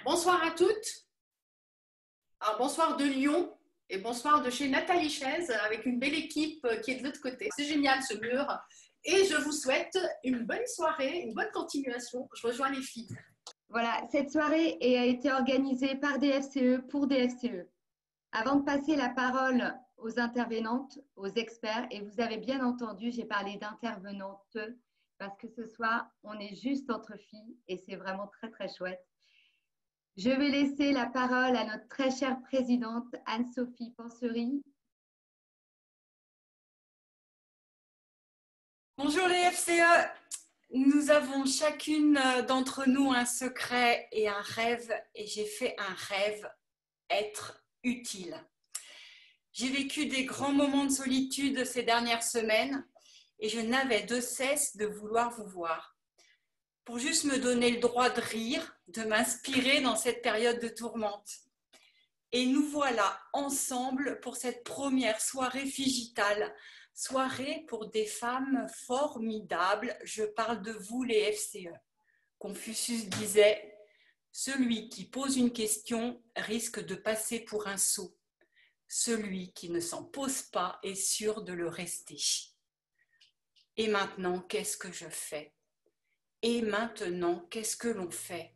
Bonsoir à toutes. Alors, bonsoir de Lyon et bonsoir de chez Nathalie Chaise avec une belle équipe qui est de l'autre côté. C'est génial ce mur. Et je vous souhaite une bonne soirée, une bonne continuation. Je rejoins les filles. Voilà, cette soirée a été organisée par DFCE pour DFCE. Avant de passer la parole aux intervenantes, aux experts, et vous avez bien entendu, j'ai parlé d'intervenantes parce que ce soir, on est juste entre filles et c'est vraiment très, très chouette. Je vais laisser la parole à notre très chère présidente Anne-Sophie Pansery. Bonjour les FCE, nous avons chacune d'entre nous un secret et un rêve, et j'ai fait un rêve, être utile. J'ai vécu des grands moments de solitude ces dernières semaines et je n'avais de cesse de vouloir vous voir. Pour juste me donner le droit de rire, de m'inspirer dans cette période de tourmente. Et nous voilà ensemble pour cette première soirée Figitale. Soirée pour des femmes formidables. Je parle de vous, les FCE. Confucius disait « Celui qui pose une question risque de passer pour un sot. Celui qui ne s'en pose pas est sûr de le rester. » Et maintenant, qu'est-ce que je fais? Et maintenant, qu'est-ce que l'on fait?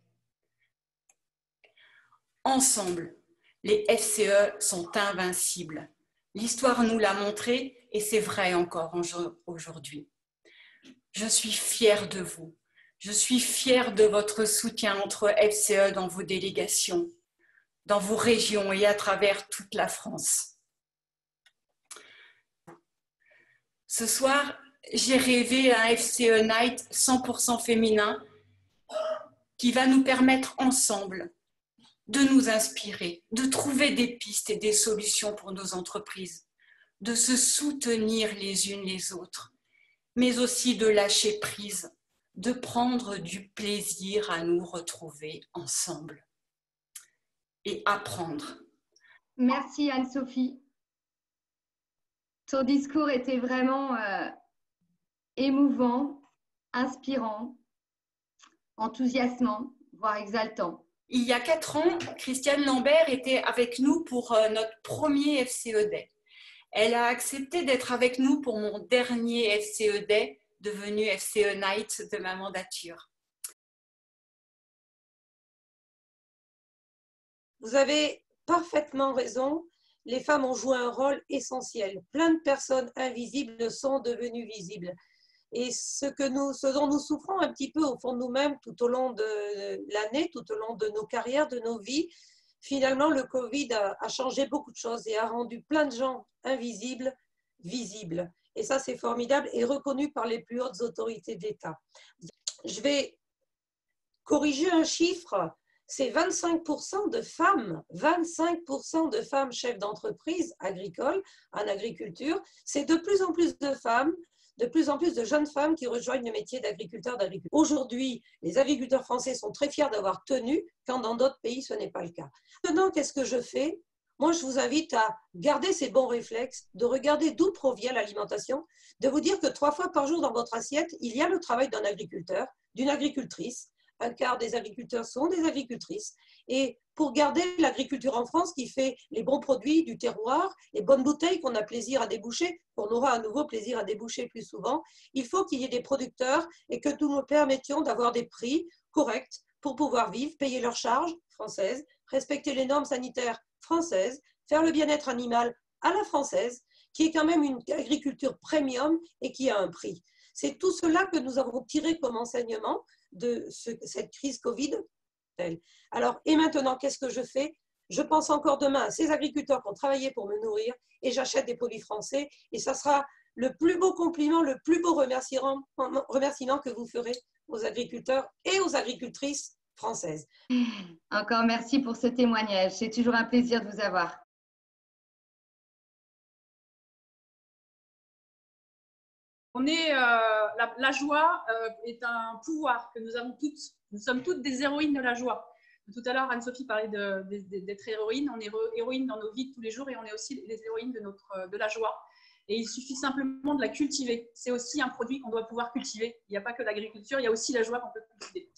Ensemble, les FCE sont invincibles. L'histoire nous l'a montré et c'est vrai encore aujourd'hui. Je suis fière de vous. Je suis fière de votre soutien entre FCE dans vos délégations, dans vos régions et à travers toute la France. Ce soir, j'ai rêvé un FCE Night 100% féminin qui va nous permettre ensemble de nous inspirer, de trouver des pistes et des solutions pour nos entreprises, de se soutenir les unes les autres, mais aussi de lâcher prise, de prendre du plaisir à nous retrouver ensemble et apprendre. Merci Anne-Sophie. Ton discours était vraiment émouvant, inspirant, enthousiasmant, voire exaltant. Il y a 4 ans, Christiane Lambert était avec nous pour notre premier FCE Day. Elle a accepté d'être avec nous pour mon dernier FCE Day, devenu FCE Night de ma mandature. Vous avez parfaitement raison. Les femmes ont joué un rôle essentiel. Plein de personnes invisibles sont devenues visibles. Et ce dont nous souffrons un petit peu au fond de nous-mêmes tout au long de l'année, tout au long de nos carrières, de nos vies, finalement, le Covid a changé beaucoup de choses et a rendu plein de gens invisibles, visibles. Et ça, c'est formidable et reconnu par les plus hautes autorités de l'État. Je vais corriger un chiffre. C'est 25% de femmes, 25% de femmes chefs d'entreprise agricoles, en agriculture. C'est de plus en plus de femmes, de plus en plus de jeunes femmes qui rejoignent le métier d'agriculteur, d'agriculteur. Aujourd'hui, les agriculteurs français sont très fiers d'avoir tenu, quand dans d'autres pays, ce n'est pas le cas. Maintenant, qu'est-ce que je fais? Moi, je vous invite à garder ces bons réflexes, de regarder d'où provient l'alimentation, de vous dire que 3 fois par jour dans votre assiette, il y a le travail d'un agriculteur, d'une agricultrice. Un quart des agriculteurs sont des agricultrices. Et pour garder l'agriculture en France qui fait les bons produits du terroir, les bonnes bouteilles qu'on a plaisir à déboucher, qu'on aura à nouveau plaisir à déboucher plus souvent, il faut qu'il y ait des producteurs et que nous nous permettions d'avoir des prix corrects pour pouvoir vivre, payer leurs charges françaises, respecter les normes sanitaires françaises, faire le bien-être animal à la française, qui est quand même une agriculture premium et qui a un prix. C'est tout cela que nous avons tiré comme enseignement de cette crise Covid. Alors, et maintenant, qu'est-ce que je fais? Je pense encore demain à ces agriculteurs qui ont travaillé pour me nourrir et j'achète des produits français et ça sera le plus beau compliment, le plus beau remerciement que vous ferez aux agriculteurs et aux agricultrices françaises. Encore merci pour ce témoignage. C'est toujours un plaisir de vous avoir. La joie est un pouvoir que nous avons toutes. Nous sommes toutes des héroïnes de la joie. Tout à l'heure, Anne-Sophie parlait d'être héroïne. On est héroïne dans nos vies de tous les jours et on est aussi les héroïnes de la joie. Et il suffit simplement de la cultiver. C'est aussi un produit qu'on doit pouvoir cultiver. Il n'y a pas que l'agriculture, il y a aussi la joie qu'on peut cultiver.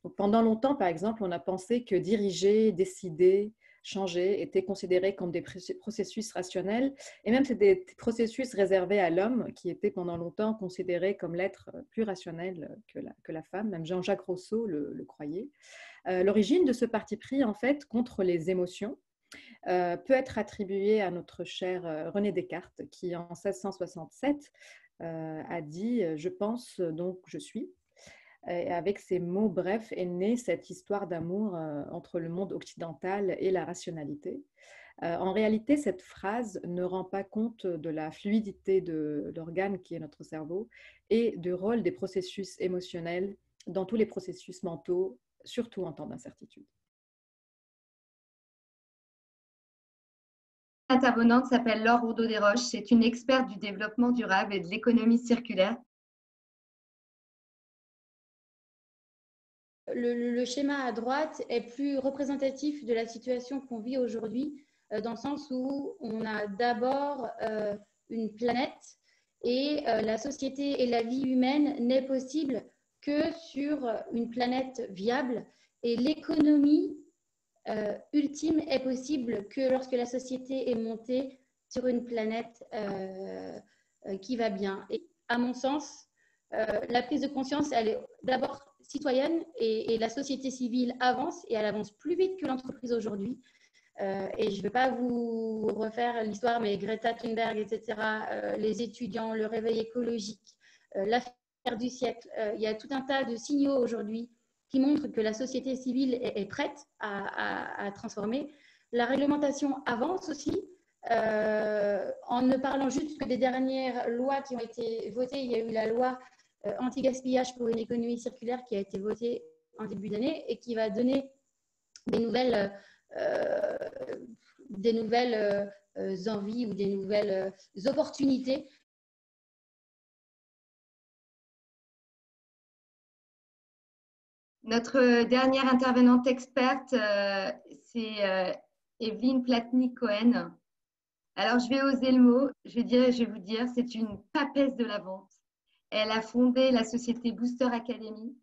Donc, pendant longtemps, par exemple, on a pensé que diriger, décider, changer étaient considérés comme des processus rationnels, et même c'est des processus réservés à l'homme qui étaient pendant longtemps considérés comme l'être plus rationnel que la femme. Même Jean-Jacques Rousseau le croyait. L'origine de ce parti pris, en fait, contre les émotions, peut être attribuée à notre cher René Descartes, qui en 1667 a dit « Je pense, donc je suis ». Et avec ces mots brefs est née cette histoire d'amour entre le monde occidental et la rationalité. En réalité, cette phrase ne rend pas compte de la fluidité de l'organe qui est notre cerveau et du rôle des processus émotionnels dans tous les processus mentaux, surtout en temps d'incertitude. L'intervenante s'appelle Laure Roudot-Desroches. C'est une experte du développement durable et de l'économie circulaire. Le schéma à droite est plus représentatif de la situation qu'on vit aujourd'hui, dans le sens où on a d'abord une planète et la société et la vie humaine n'est possible que sur une planète viable, et l'économie ultime est possible que lorsque la société est montée sur une planète qui va bien. Et à mon sens, la prise de conscience, elle est d'abord citoyenne, et la société civile avance, et elle avance plus vite que l'entreprise aujourd'hui. Et je ne vais pas vous refaire l'histoire, mais Greta Thunberg, etc., les étudiants, le réveil écologique, l'affaire du siècle, il y a tout un tas de signaux aujourd'hui qui montrent que la société civile est prête à transformer. La réglementation avance aussi. En ne parlant juste que des dernières lois qui ont été votées, il y a eu la loi anti-gaspillage pour une économie circulaire qui a été votée en début d'année et qui va donner des nouvelles envies ou des nouvelles opportunités. Notre dernière intervenante experte, c'est Evelyne Platnik-Cohen. Alors, je vais oser le mot, je vais vous dire, c'est une papesse de la vente. Elle a fondé la société Booster Academy.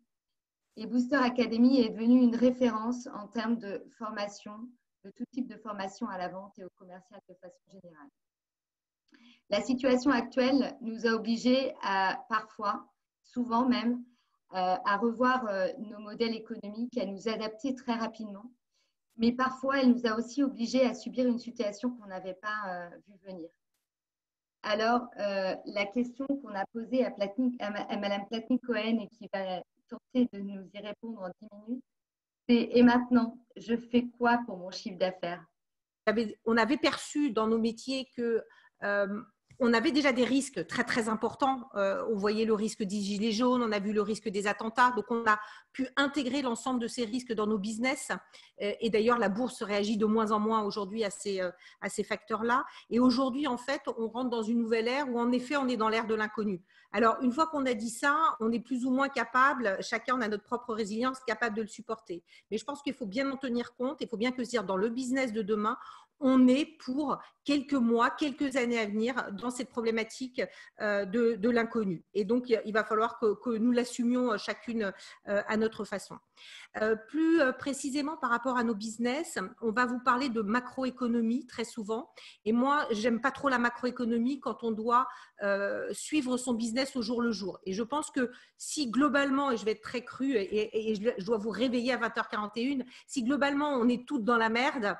Et Booster Academy est devenue une référence en termes de formation, de tout type de formation à la vente et au commercial de façon générale. La situation actuelle nous a obligés à parfois, souvent même, à revoir nos modèles économiques, à nous adapter très rapidement. Mais parfois, elle nous a aussi obligés à subir une situation qu'on n'avait pas vue venir. Alors, la question qu'on a posée à Madame Platnik-Cohen et qui va tenter de nous y répondre en 10 minutes, c'est « Et maintenant, je fais quoi pour mon chiffre d'affaires ?» On avait perçu dans nos métiers que on avait déjà des risques très très importants. On voyait le risque des gilets jaunes, on a vu le risque des attentats. Donc on a pu intégrer l'ensemble de ces risques dans nos business. Et d'ailleurs, la bourse réagit de moins en moins aujourd'hui à ces facteurs-là. Et aujourd'hui, en fait, on rentre dans une nouvelle ère où en effet, on est dans l'ère de l'inconnu. Alors, une fois qu'on a dit ça, on est plus ou moins capable, chacun on a notre propre résilience, capable de le supporter. Mais je pense qu'il faut bien en tenir compte. Il faut bien que se dire, dans le business de demain, on est pour quelques mois, quelques années à venir dans cette problématique de l'inconnu. Et donc, il va falloir que nous l'assumions chacune à notre façon. Plus précisément par rapport à nos business, on va vous parler de macroéconomie très souvent. Et moi, j'aime pas trop la macroéconomie quand on doit suivre son business au jour le jour. Et je pense que si globalement, et je vais être très crue et je dois vous réveiller à 20h41, si globalement on est toutes dans la merde,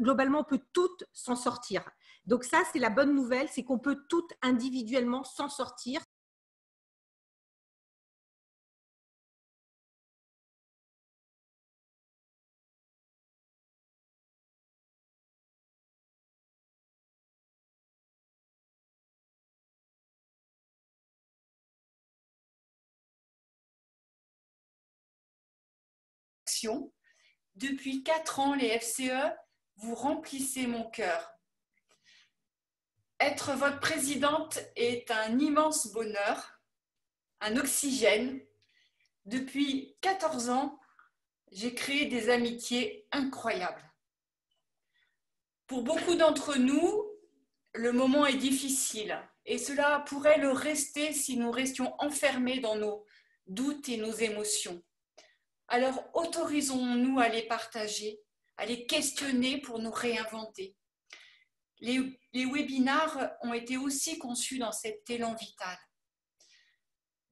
globalement on peut toutes s'en sortir. Donc ça, c'est la bonne nouvelle, c'est qu'on peut toutes individuellement s'en sortir. Depuis 4 ans, les FCE, vous remplissez mon cœur. Être votre présidente est un immense bonheur, un oxygène. Depuis 14 ans, j'ai créé des amitiés incroyables. Pour beaucoup d'entre nous, le moment est difficile et cela pourrait le rester si nous restions enfermés dans nos doutes et nos émotions. Alors, autorisons-nous à les partager, à les questionner pour nous réinventer. Les webinars ont été aussi conçus dans cet élan vital.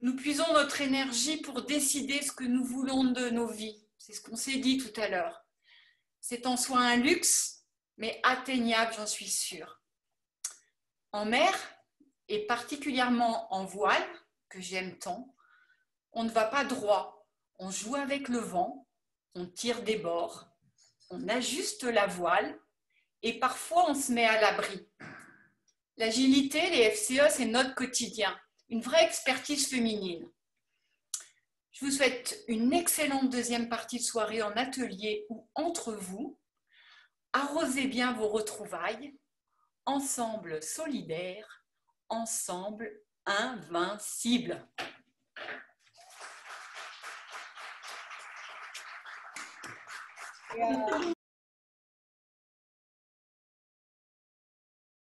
Nous puisons notre énergie pour décider ce que nous voulons de nos vies. C'est ce qu'on s'est dit tout à l'heure. C'est en soi un luxe, mais atteignable, j'en suis sûre. En mer, et particulièrement en voile, que j'aime tant, on ne va pas droit. On joue avec le vent, on tire des bords, on ajuste la voile et parfois on se met à l'abri. L'agilité, les FCE, c'est notre quotidien, une vraie expertise féminine. Je vous souhaite une excellente deuxième partie de soirée en atelier ou entre vous. Arrosez bien vos retrouvailles, ensemble solidaires, ensemble invincibles.